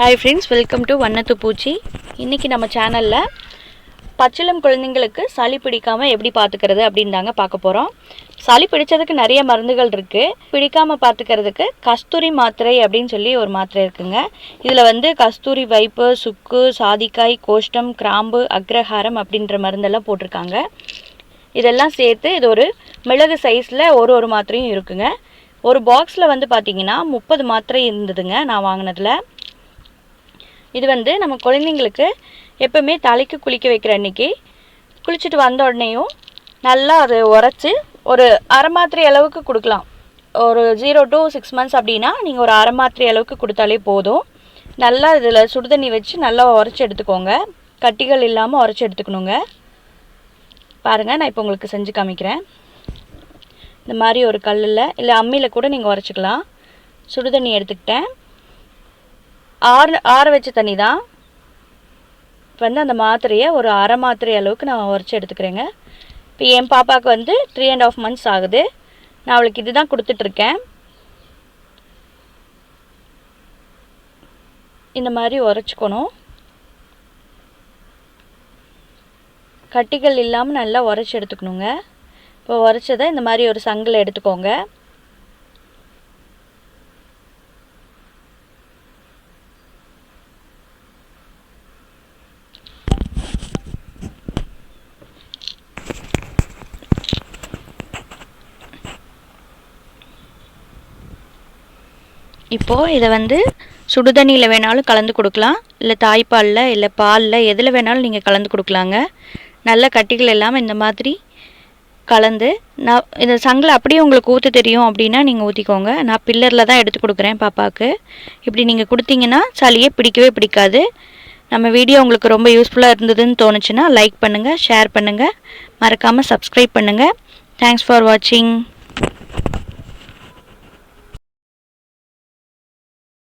Hi friends, welcome to Vannathu poochi. இன்னைக்கு நம்ம சேனல்ல பச்சிளம் குழந்தைகளுக்கு சளி பிடிக்காம எப்படி பாத்துக்கிறது அப்படின்தாங்க பார்க்க போறோம். சளி பிடிச்சதுக்கு நிறைய மருந்துகள் இருக்கு. பிடிக்காம பாத்துக்கிறதுக்கு கஸ்தூரி மாத்திரை அப்படினு சொல்லி ஒரு மாத்திரை இருக்குங்க. இதுல வந்து கஸ்தூரி வைப்பு, சுக்கு, சாதிக்காய், கோஷ்டம், கிராம்பு, அக்ரஹாரம் அப்படிங்கற மருந்தெல்லாம் போட்டுருக்காங்க. இதெல்லாம் சேர்த்து இது ஒரு மிளகு சைஸ்ல ஒரு மாத்திரையும் இருக்குங்க. ஒரு பாக்ஸ்ல வந்து பாத்தீங்கன்னா 30 மாத்திரை இருந்ததுங்க நான் வாங்குனதுல. இது வந்து நம்ம குழந்தைங்களுக்கு எப்பவுமே தலைக்கு குளிக்க வைக்கிற அன்னைக்கு குளிச்சிட்டு வந்த உடனேயும் நல்லா அதை உரைச்சு ஒரு அரை மாத்திரை அளவுக்கு கொடுக்கலாம். ஒரு 0 to 6 months அப்படின்னா நீங்கள் ஒரு அரை மாத்திரை அளவுக்கு கொடுத்தாலே போதும். நல்லா இதில் சுடுதண்ணி வச்சு நல்லா உரைச்சி எடுத்துக்கோங்க. கட்டிகள் இல்லாமல் உரைச்சி எடுத்துக்கணுங்க. பாருங்கள், நான் இப்போ உங்களுக்கு செஞ்சு காமிக்கிறேன். இந்த மாதிரி ஒரு கல்லில் இல்லை அம்மியில் கூட நீங்கள் உரைச்சிக்கலாம். சுடுதண்ணி எடுத்துக்கிட்டேன். ஆற வச்ச தண்ணி தான். இப்போ வந்து அந்த மாத்திரையை ஒரு அரை மாத்திரை அளவுக்கு நான் உரைச்சி எடுத்துக்கிறேங்க. இப்போ என் பாப்பாவுக்கு வந்து 3.5 months ஆகுது. நான் அவளுக்கு இது தான் கொடுத்துட்ருக்கேன். இந்த மாதிரி உரைச்சிக்கணும். கட்டிகள் இல்லாமல் நல்லா உரைச்சி எடுத்துக்கணுங்க. இப்போ உரைச்சதை இந்த மாதிரி ஒரு சங்கில் எடுத்துக்கோங்க. இப்போது இதை வந்து சுடுதண்ணியில் வேணாலும் கலந்து கொடுக்கலாம், இல்லை தாய்ப்பாலில் இல்லை பாலில் எதில் வேணாலும் நீங்கள் கலந்து கொடுக்கலாங்க. நல்ல கட்டிகள் இல்லாமல் இந்த மாதிரி கலந்து நான் இந்த சங்கில் அப்படியே உங்களுக்கு ஊற்ற தெரியும் அப்படின்னா நீங்கள் ஊற்றிக்கோங்க. நான் பில்லரில் தான் எடுத்து கொடுக்குறேன் பாப்பாவுக்கு. இப்படி நீங்கள் கொடுத்தீங்கன்னா சளியே பிடிக்கவே பிடிக்காது. நம்ம வீடியோ உங்களுக்கு ரொம்ப யூஸ்ஃபுல்லாக இருந்ததுன்னு தோணுச்சுன்னா லைக் பண்ணுங்கள், ஷேர் பண்ணுங்கள், மறக்காமல் சப்ஸ்கிரைப் பண்ணுங்கள். தேங்க்ஸ் ஃபார் வாட்சிங்.